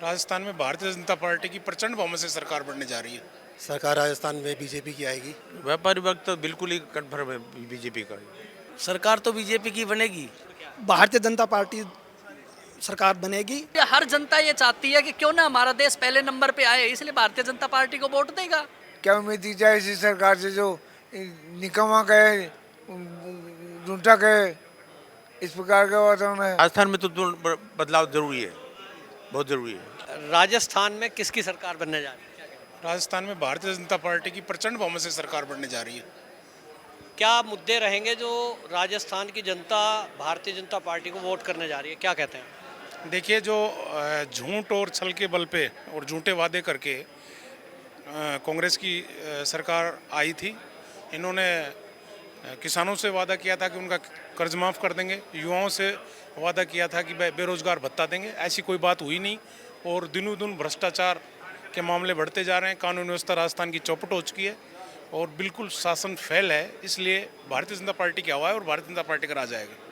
राजस्थान में भारतीय जनता पार्टी की प्रचंड बहुमत से सरकार बनने जा रही है। सरकार राजस्थान में बीजेपी की आएगी। व्यापारी वर्ग तो बिल्कुल ही कन्फर्म है बीजेपी का। सरकार तो बीजेपी की बनेगी। भारतीय जनता पार्टी सरकार बनेगी। हर जनता ये चाहती है कि क्यों ना हमारा देश पहले नंबर पे आए, इसलिए भारतीय जनता पार्टी को वोट देगा। क्या उम्मीद की जाए इसी सरकार से जो निकम्मा कहे, झूठा कहे, इस प्रकार का वातावरण है। राजस्थान में तो बदलाव जरूरी है, बहुत जरूरी है। राजस्थान में किसकी सरकार बनने जा रही है? राजस्थान में भारतीय जनता पार्टी की प्रचंड बहुमत से सरकार बनने जा रही है। क्या मुद्दे रहेंगे जो राजस्थान की जनता भारतीय जनता पार्टी को वोट करने जा रही है, क्या कहते हैं? देखिए, जो झूठ और छल के बल पे और झूठे वादे करके कांग्रेस की सरकार आई थी। इन्होंने किसानों से वादा किया था कि उनका कर्ज माफ़ कर देंगे, युवाओं से वादा किया था कि बेरोजगार भत्ता देंगे। ऐसी कोई बात हुई नहीं और दिनों दिन भ्रष्टाचार के मामले बढ़ते जा रहे हैं। कानून व्यवस्था राजस्थान की चौपट हो चुकी है और बिल्कुल शासन फेल है। इसलिए भारतीय जनता पार्टी की हवा है और भारतीय जनता पार्टी का राज आएगा।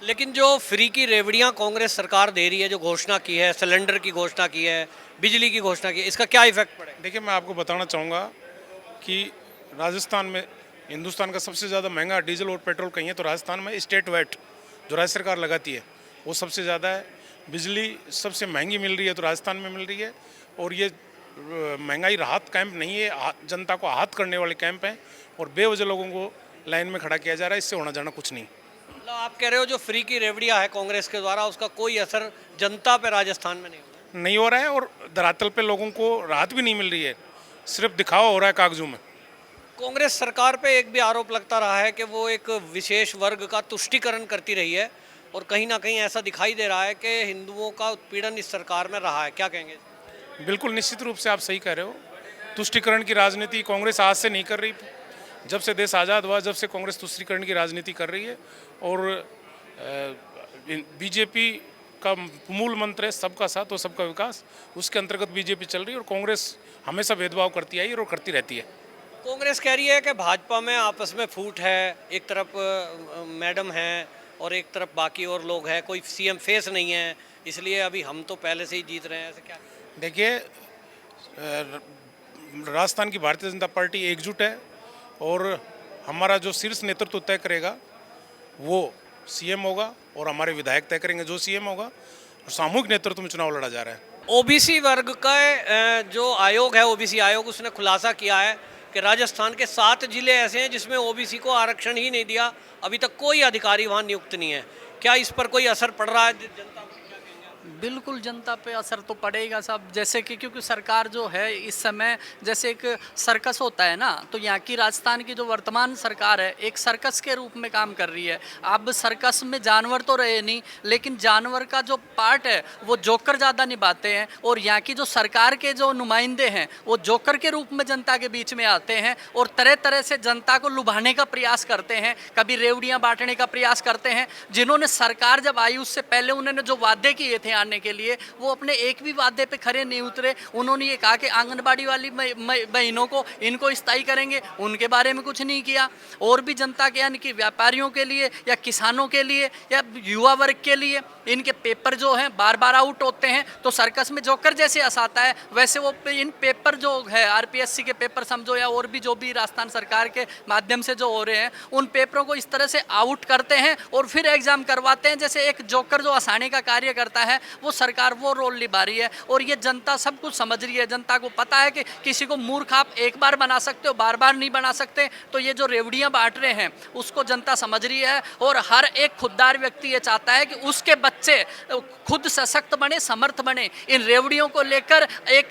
लेकिन जो फ्री की रेवड़ियां कांग्रेस सरकार दे रही है, जो घोषणा की है, सिलेंडर की घोषणा की है, बिजली की घोषणा की है, इसका क्या इफेक्ट पड़ेगा? देखिए, मैं आपको बताना चाहूँगा कि राजस्थान में हिंदुस्तान का सबसे ज़्यादा महंगा डीजल और पेट्रोल कहीं है तो राजस्थान में स्टेट वेट जो राज्य सरकार लगाती है वो सबसे ज़्यादा है। बिजली सबसे महंगी मिल रही है तो राजस्थान में मिल रही है। और ये महंगाई राहत कैंप नहीं है, जनता को आहत करने वाले कैंप हैं और बेवजह लोगों को लाइन में खड़ा किया जा रहा है। इससे होना जाना कुछ नहीं। मतलब आप कह रहे हो जो फ्री की रेवड़ियां है कांग्रेस के द्वारा, उसका कोई असर जनता पे राजस्थान में नहीं हो रहा है और धरातल पे लोगों को राहत भी नहीं मिल रही है, सिर्फ दिखावा हो रहा है कागजों में। कांग्रेस सरकार पे एक भी आरोप लगता रहा है कि वो एक विशेष वर्ग का तुष्टीकरण करती रही है और कहीं ना कहीं ऐसा दिखाई दे रहा है कि हिंदुओं का उत्पीड़न इस सरकार में रहा है, क्या कहेंगे? बिल्कुल निश्चित रूप से आप सही कह रहे हो। तुष्टीकरण की राजनीति कांग्रेस आज से नहीं कर रही। जब से देश आज़ाद हुआ जब से कांग्रेस तुष्टीकरण की राजनीति कर रही है और बीजेपी का मूल मंत्र है सबका साथ और सबका विकास। उसके अंतर्गत बीजेपी चल रही है और कांग्रेस हमेशा भेदभाव करती आई और करती रहती है। कांग्रेस कह रही है कि भाजपा में आपस में फूट है, एक तरफ मैडम है और एक तरफ बाकी और लोग हैं, कोई सीएम फेस नहीं है, इसलिए अभी हम तो पहले से ही जीत रहे हैं। ऐसे क्या? देखिए, राजस्थान की भारतीय जनता पार्टी एकजुट है और हमारा जो शीर्ष नेतृत्व तय करेगा वो सीएम होगा और हमारे विधायक तय करेंगे जो सीएम होगा और सामूहिक नेतृत्व में चुनाव लड़ा जा रहा है। ओबीसी वर्ग का जो आयोग है, ओबीसी आयोग, उसने खुलासा किया है कि राजस्थान के 7 जिले ऐसे हैं जिसमें ओबीसी को आरक्षण ही नहीं दिया, अभी तक कोई अधिकारी वहाँ नियुक्त नहीं है। क्या इस पर कोई असर पड़ रहा है जनता? बिल्कुल जनता पे असर तो पड़ेगा साहब, जैसे कि क्योंकि सरकार जो है इस समय जैसे एक सर्कस होता है ना, तो यहाँ की राजस्थान की जो वर्तमान सरकार है एक सर्कस के रूप में काम कर रही है। अब सर्कस में जानवर तो रहे नहीं, लेकिन जानवर का जो पार्ट है वो जोकर ज़्यादा निभाते हैं और यहाँ की जो सरकार के जो नुमाइंदे हैं वो जोकर के रूप में जनता के बीच में आते हैं और तरह तरह से जनता को लुभाने का प्रयास करते हैं, कभी रेवड़ियाँ बांटने का प्रयास करते हैं। जिन्होंने सरकार जब आई उससे पहले उन्होंने जो वादे किए थे आने के लिए, वो अपने एक भी वादे पे खरे नहीं उतरे। उन्होंने ये कहा कि आंगनबाड़ी वाली बहनों को इनको स्थायी करेंगे, उनके बारे में कुछ नहीं किया। और भी जनता के यानी कि व्यापारियों के लिए या किसानों के लिए या युवा वर्ग के लिए इनके पेपर जो हैं बार बार आउट होते हैं। तो सर्कस में जोकर जैसे हंसाता है वैसे वो इन पेपर जो है आरपीएससी के पेपर समझो या और भी जो भी राजस्थान सरकार के माध्यम से जो हो रहे हैं उन पेपरों को इस तरह से आउट करते हैं और फिर एग्जाम करवाते हैं। जैसे एक जोकर जो हंसाने का कार्य करता है वो सरकार वो रोल निभा रही है और ये जनता सब कुछ समझ रही है। जनता को पता है कि किसी को मूर्ख आप एक बार बना सकते हो, बार बार नहीं बना सकते। तो ये जो रेवड़ियां बांट रहे हैं उसको जनता समझ रही है और हर एक खुददार व्यक्ति ये चाहता है कि उसके बच्चे खुद सशक्त बने, समर्थ बने, इन रेवड़ियों को लेकर एक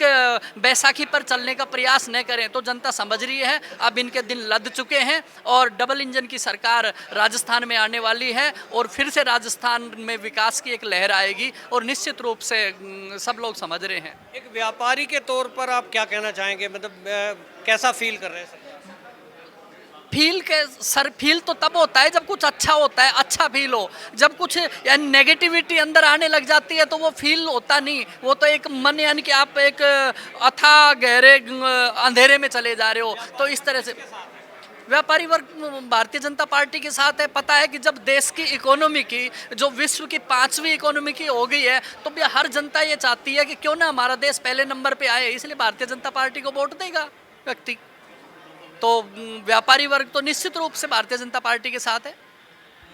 बैसाखी पर चलने का प्रयास न करें। तो जनता समझ रही है अब इनके दिन लद चुके हैं और डबल इंजन की सरकार राजस्थान में आने वाली है और फिर से राजस्थान में विकास की एक लहर आएगी और निश्चित रूप से सब लोग समझ रहे हैं। एक व्यापारी के तौर पर आप क्या कहना चाहेंगे, मतलब कैसा फील कर रहे हैं? फील तो तब होता है जब कुछ अच्छा होता है, अच्छा फील हो। जब कुछ यानी नेगेटिविटी अंदर आने लग जाती है तो वो फील होता नहीं, वो तो एक मन यानी कि आप एक अथाह गहरे अंधेरे में चले जा रहे हो। तो इस तरह से व्यापारी वर्ग भारतीय जनता पार्टी के साथ है। पता है कि जब देश की इकोनॉमी की, जो विश्व की 5वीं इकोनॉमी की हो गई है, तो भी हर जनता ये चाहती है कि क्यों ना हमारा देश पहले नंबर पे आए, इसलिए भारतीय जनता पार्टी को वोट देगा व्यक्ति। तो व्यापारी वर्ग तो निश्चित रूप से भारतीय जनता पार्टी के साथ है।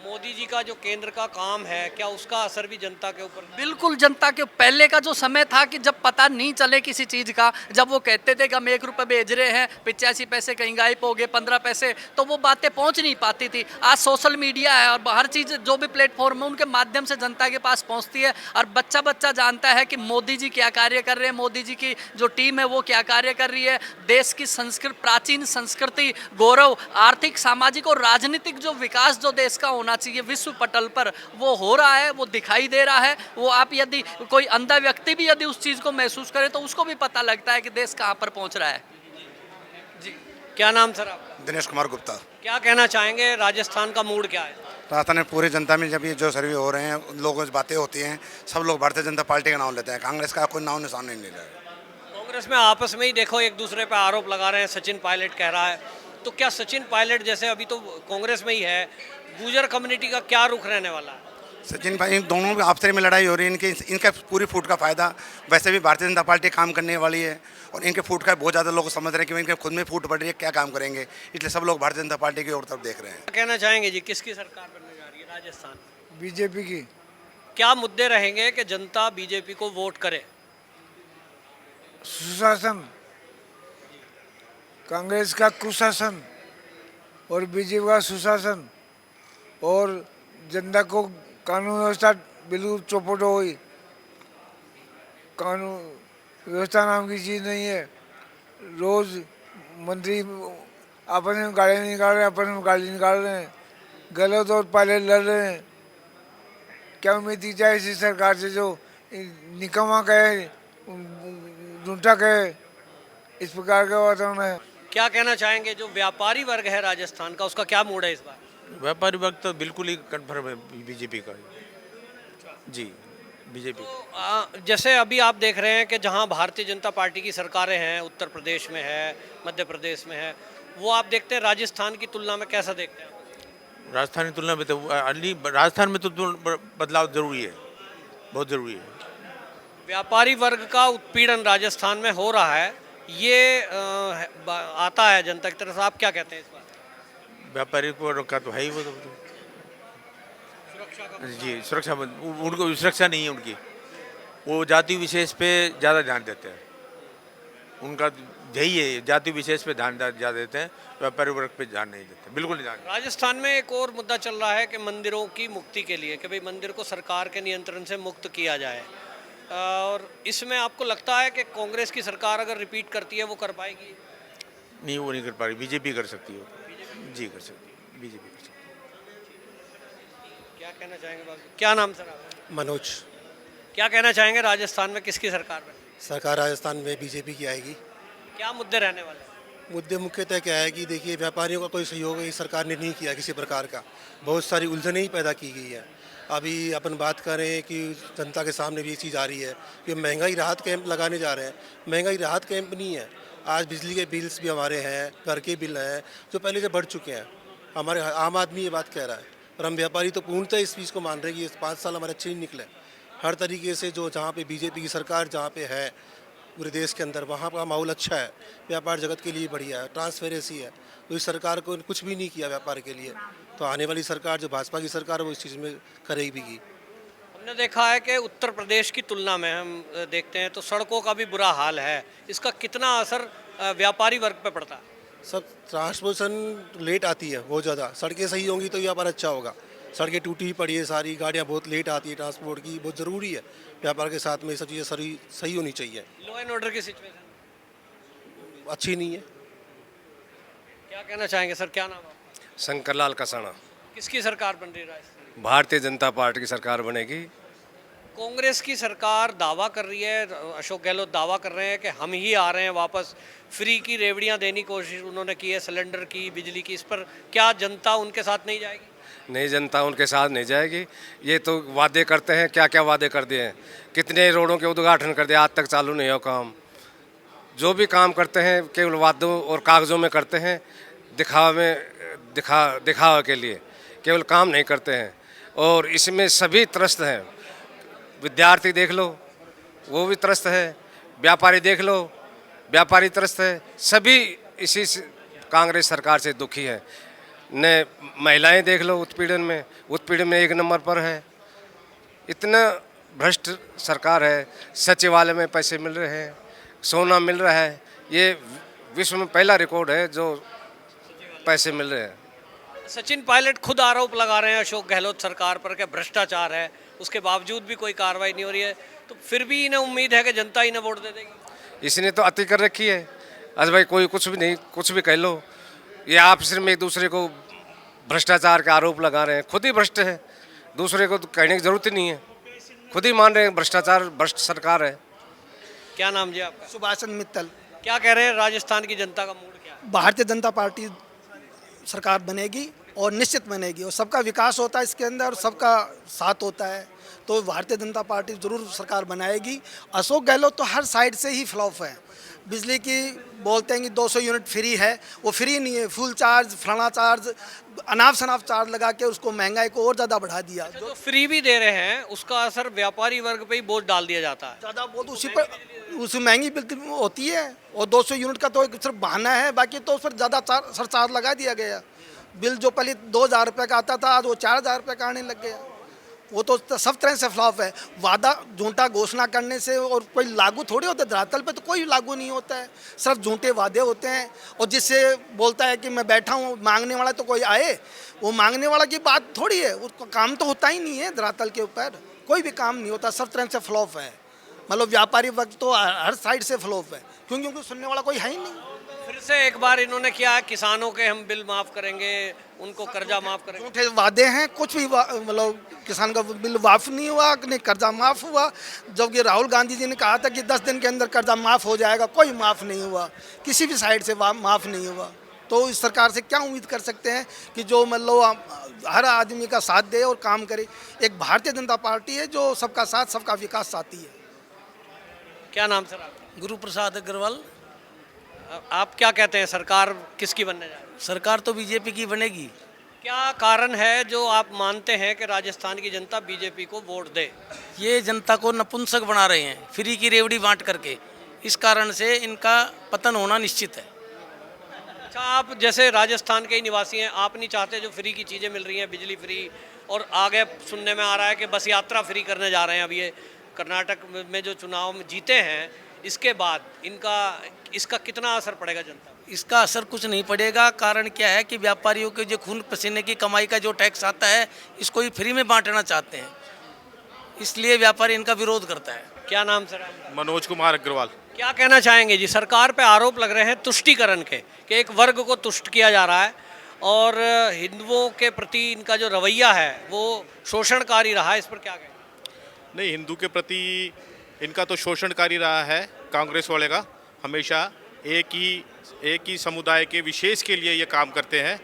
मोदी जी का जो केंद्र का काम है, क्या उसका असर भी जनता के ऊपर? बिल्कुल, जनता के पहले का जो समय था कि जब पता नहीं चले किसी चीज़ का, जब वो कहते थे कि हम 1 रुपये भेज रहे हैं, 85 पैसे कहीं गायब हो गए, 15 पैसे, तो वो बातें पहुंच नहीं पाती थी। आज सोशल मीडिया है और हर चीज़ जो भी प्लेटफॉर्म है उनके माध्यम से जनता के पास पहुंचती है, और बच्चा बच्चा जानता है कि मोदी जी क्या कार्य कर रहे हैं, मोदी जी की जो टीम है वो क्या कार्य कर रही है। देश की संस्कृति, प्राचीन संस्कृति, गौरव, आर्थिक, सामाजिक और राजनीतिक जो विकास जो देश का होना चाहिए विश्व पटल पर, वो हो रहा है, वो दिखाई दे रहा है। वो आप यदि कोई अंधा व्यक्ति भी यदि उस चीज़ को महसूस करे तो उसको भी पता लगता है कि देश कहाँ पर पहुँच रहा है। जी, क्या नाम सर आपका? दिनेश कुमार गुप्ता। क्या कहना चाहेंगे, राजस्थान का मूड क्या है? राजस्थान में पूरी जनता में जब ये जो सर्वे हो रहे हैं, लोगों से बातें होती हैं, सब लोग भारतीय जनता पार्टी का नाम लेते हैं, कांग्रेस का कोई नाम निशान नहीं ले रहा है। कांग्रेस में आपस में ही देखो एक दूसरे पर आरोप लगा रहे हैं, सचिन पायलट कह रहा है, तो क्या सचिन पायलट जैसे अभी तो कांग्रेस में ही है, गुर्जर कम्युनिटी का क्या रुख रहने वाला है? सचिन भाई, इन दोनों में आपस में लड़ाई हो रही है, इनका पूरी फूट का फायदा वैसे भी भारतीय जनता पार्टी काम करने वाली है, और इनके फूट का बहुत ज़्यादा लोग समझ रहे हैं कि इनके खुद में फूट पड़ रही है, क्या काम करेंगे, इसलिए सब लोग भारतीय जनता पार्टी की ओर तरफ देख रहे हैं। क्या कहना चाहेंगे जी, किसकी सरकार बनने जा रही है राजस्थान में? बीजेपी की। क्या मुद्दे रहेंगे कि जनता बीजेपी को वोट करे? सुशासन, कांग्रेस का कुशासन और बीजेपी का सुशासन, और जनता को कानून व्यवस्था बिल्कुल चौपट हो गई। कानून व्यवस्था नाम की चीज़ नहीं है। रोज मंत्री आपस में गाड़ी निकाल रहे हैं, आपस में गाड़ी निकाल रहे हैं, गलत और पायलट लड़ रहे हैं। क्या उम्मीद की जाए इसी सरकार से जो निकम्मा कहे, झूठा कहे, इस प्रकार का वातावरण है। क्या कहना चाहेंगे, जो व्यापारी वर्ग है राजस्थान का, उसका क्या मूड है इस बार? व्यापारी वर्ग तो बिल्कुल ही कन्फर्म है बीजेपी का जी, बीजेपी। जैसे अभी आप देख रहे हैं कि जहां भारतीय जनता पार्टी की सरकारें हैं, उत्तर प्रदेश में है, मध्य प्रदेश में है, वो आप देखते हैं राजस्थान की तुलना में कैसा देखते हैं? राजस्थान की तुलना में तो राजस्थान में तो बदलाव जरूरी है, बहुत ज़रूरी है। व्यापारी वर्ग का उत्पीड़न राजस्थान में हो रहा है, ये आता है जनता की तरफ से, आप क्या कहते हैं इस बार? व्यापारी को का तो है ही वो तो जी, सुरक्षा उनको सुरक्षा नहीं है उनकी, वो जाति विशेष पे ज़्यादा ध्यान देते हैं, उनका यही है, जाति विशेष पे ध्यान ज़्यादा देते हैं, व्यापारी वर्ग पे ध्यान नहीं देते, बिल्कुल नहीं ध्यान। राजस्थान में एक और मुद्दा चल रहा है कि मंदिरों की मुक्ति के लिए, कि भाई मंदिर को सरकार के नियंत्रण से मुक्त किया जाए, और इसमें आपको लगता है कि कांग्रेस की सरकार अगर रिपीट करती है वो कर पाएगी? नहीं, वो नहीं कर पा रही, बीजेपी कर सकती है जी, कर सकती है, बीजेपी कर सकती है। क्या कहना चाहेंगे बाबू? क्या नाम सर आपका? मनोज। क्या कहना चाहेंगे, राजस्थान में किसकी सरकार बने? सरकार राजस्थान में बीजेपी की आएगी। क्या मुद्दे रहने वाले हैं? मुद्दे मुख्यतः क्या है कि देखिए, व्यापारियों का कोई सहयोग इस सरकार ने नहीं किया किसी प्रकार का, बहुत सारी उलझनें ही पैदा की गई है। अभी अपन बात करें कि जनता के सामने भी ये चीज़ आ रही है कि महंगाई राहत कैंप लगाने जा रहे हैं, महंगाई राहत कैंप नहीं है। आज बिजली के बिल्स भी हमारे हैं, घर के बिल हैं जो पहले से बढ़ चुके हैं, हमारे आम आदमी ये बात कह रहा है, और हम व्यापारी तो पूर्णतः इस चीज़ को मान रहे हैं कि 5 साल हमारे अच्छे नहीं निकले। हर तरीके से जो जहाँ पे बीजेपी की सरकार जहाँ पे है पूरे देश के अंदर, वहाँ का माहौल अच्छा है, व्यापार जगत के लिए बढ़िया है, ट्रांसपेरेंसी है। तो इस सरकार को कुछ भी नहीं किया व्यापार के लिए, तो आने वाली सरकार जो भाजपा की सरकार है वो इस चीज़ में करेगी भी। हमने देखा है कि उत्तर प्रदेश की तुलना में हम देखते हैं तो सड़कों का भी बुरा हाल है, इसका कितना असर व्यापारी वर्ग पे पड़ता है? सब ट्रांसपोर्टेशन लेट आती है बहुत ज़्यादा, सड़कें सही होंगी तो व्यापार अच्छा होगा। सड़कें टूटी ही पड़ी है सारी, गाड़ियाँ बहुत लेट आती है, ट्रांसपोर्ट की बहुत ज़रूरी है, व्यापार के साथ में ये सब चीज़ें सही होनी चाहिए। लॉ एंड ऑर्डर की सिचुएशन अच्छी नहीं है। क्या कहना चाहेंगे सर, क्या नाम आपका? शंकरलाल कसाना। किसकी सरकार बन रही है राजस्थान? भारतीय जनता पार्टी की सरकार बनेगी। कांग्रेस की सरकार दावा कर रही है, अशोक गहलोत दावा कर रहे हैं कि हम ही आ रहे हैं वापस, फ्री की रेवड़ियां देने की कोशिश उन्होंने की है, सिलेंडर की, बिजली की, इस पर क्या जनता उनके साथ नहीं जाएगी? नहीं, जनता उनके साथ नहीं जाएगी। ये तो वादे करते हैं, क्या क्या वादे कर दिए हैं, कितने रोडों के उद्घाटन कर दिए, आज तक चालू नहीं हो काम। जो भी काम करते हैं केवल वादों और कागज़ों में करते हैं, दिखावा में दिखावा के लिए, केवल काम नहीं करते हैं। और इसमें सभी त्रस्त हैं। विद्यार्थी देख लो, वो भी त्रस्त है। व्यापारी देख लो, व्यापारी त्रस्त है। सभी इसी कांग्रेस सरकार से दुखी है। न महिलाएं देख लो, उत्पीड़न में 1 नंबर पर है। इतना भ्रष्ट सरकार है। सचिवालय में पैसे मिल रहे हैं, सोना मिल रहा है। ये विश्व में पहला रिकॉर्ड है जो पैसे मिल रहे हैं। सचिन पायलट खुद आरोप लगा रहे हैं अशोक गहलोत सरकार पर कि भ्रष्टाचार है, उसके बावजूद भी कोई कार्रवाई नहीं हो रही है। तो फिर भी इन्हें उम्मीद है कि जनता इन्हें वोट दे देगी। इसने तो अति कर रखी है। आज भाई कोई कुछ भी नहीं, कुछ भी कह लो, ये आपस में एक दूसरे को भ्रष्टाचार के आरोप लगा रहे हैं। खुद ही भ्रष्ट है, दूसरे को तो कहने की जरूरत ही नहीं है। खुद ही मान रहे हैं भ्रष्टाचार, भ्रष्ट सरकार है। क्या नाम जी आपका? सुभाष चंद्र मित्तल। क्या कह रहे हैं, राजस्थान की जनता का मूड क्या है? भारतीय जनता पार्टी सरकार बनेगी और निश्चित बनेगी, और सबका विकास होता है इसके अंदर और सबका साथ होता है, तो भारतीय जनता पार्टी जरूर सरकार बनाएगी। अशोक गहलोत तो हर साइड से ही फ्लॉप है। बिजली की बोलते हैं कि 200 यूनिट फ्री है, वो फ्री नहीं है। फुल चार्ज, फलाना चार्ज, अनाप शनाप चार्ज लगा के उसको महंगाई को और ज़्यादा बढ़ा दिया। जो फ्री भी दे रहे हैं उसका असर व्यापारी वर्ग पे ही बोझ डाल दिया जाता है। ज़्यादा बहुत उसी पर उसी महंगी बिल होती है। और 200 यूनिट का तो एक सिर्फ बहाना है, बाकी तो उस पर ज़्यादा सरचार्ज लगा दिया गया। बिल जो पहले 2000 रुपये का आता था, आज वो 4000 रुपये का आने लग गया। वो तो सब तरह से फ्लॉप है। वादा झूठा घोषणा करने से और कोई लागू थोड़ी होता है। धरातल पे तो कोई लागू नहीं होता है, सिर्फ झूठे वादे होते हैं। और जिससे बोलता है कि मैं बैठा हूँ, मांगने वाला तो कोई आए, वो मांगने वाला की बात थोड़ी है। उसका काम तो होता ही नहीं है, धरातल के ऊपर कोई भी काम नहीं होता। सब तरह से फ्लॉप है। मतलब व्यापारी वर्ग तो हर साइड से फ्लॉप है, क्योंकि उनको सुनने वाला कोई है ही नहीं। फिर से एक बार इन्होंने किया, किसानों के हम बिल माफ करेंगे, उनको कर्जा माफ करेंगे। झूठे वादे हैं, कुछ भी मतलब किसान का बिल माफ नहीं हुआ, नहीं कर्जा माफ हुआ। जबकि राहुल गांधी जी ने कहा था कि 10 दिन के अंदर कर्जा माफ हो जाएगा, कोई माफ नहीं हुआ, किसी भी साइड से माफ नहीं हुआ। तो इस सरकार से क्या उम्मीद कर सकते हैं कि जो मतलब हर आदमी का साथ दे और काम करे। एक भारतीय जनता पार्टी है जो सबका साथ सबका विकास चाहती है। क्या नाम सर आपका? गुरु प्रसाद अग्रवाल। आप क्या कहते हैं, सरकार किसकी बनने जा रही है? सरकार तो बीजेपी की बनेगी। क्या कारण है जो आप मानते हैं कि राजस्थान की जनता बीजेपी को वोट दे? ये जनता को नपुंसक बना रहे हैं, फ्री की रेवड़ी बांट करके। इस कारण से इनका पतन होना निश्चित है। अच्छा, आप जैसे राजस्थान के ही निवासी हैं, आप नहीं चाहते जो फ्री की चीज़ें मिल रही हैं, बिजली फ्री, और आगे सुनने में आ रहा है कि बस यात्रा फ्री करने जा रहे हैं। अब ये कर्नाटक में जो चुनाव में जीते हैं, इसके बाद इसका कितना असर पड़ेगा जनता पर? इसका असर कुछ नहीं पड़ेगा। कारण क्या है कि व्यापारियों के जो खून पसीने की कमाई का जो टैक्स आता है, इसको ही फ्री में बांटना चाहते हैं, इसलिए व्यापारी इनका विरोध करता है। क्या नाम सर आपका? मनोज कुमार अग्रवाल। क्या कहना चाहेंगे जी? सरकार पे आरोप लग रहे हैं तुष्टीकरण के, कि एक वर्ग को तुष्ट किया जा रहा है और हिंदुओं के प्रति इनका जो रवैया है वो शोषणकारी रहा है। इस पर क्या कहें? नहीं, हिंदू के प्रति इनका तो शोषणकारी रहा है कांग्रेस वाले का। हमेशा एक ही समुदाय के विशेष के लिए ये काम करते हैं।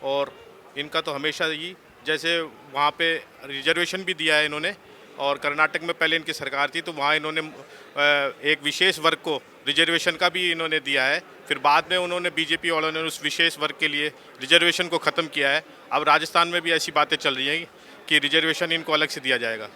और इनका तो हमेशा ही, जैसे वहाँ पे रिजर्वेशन भी दिया है इन्होंने, और कर्नाटक में पहले इनकी सरकार थी तो वहाँ इन्होंने एक विशेष वर्ग को रिजर्वेशन का भी इन्होंने दिया है। फिर बाद में उन्होंने बीजेपी वालों ने उस विशेष वर्ग के लिए रिजर्वेशन को ख़त्म किया है। अब राजस्थान में भी ऐसी बातें चल रही हैं कि रिजर्वेशन इनको अलग से दिया जाएगा।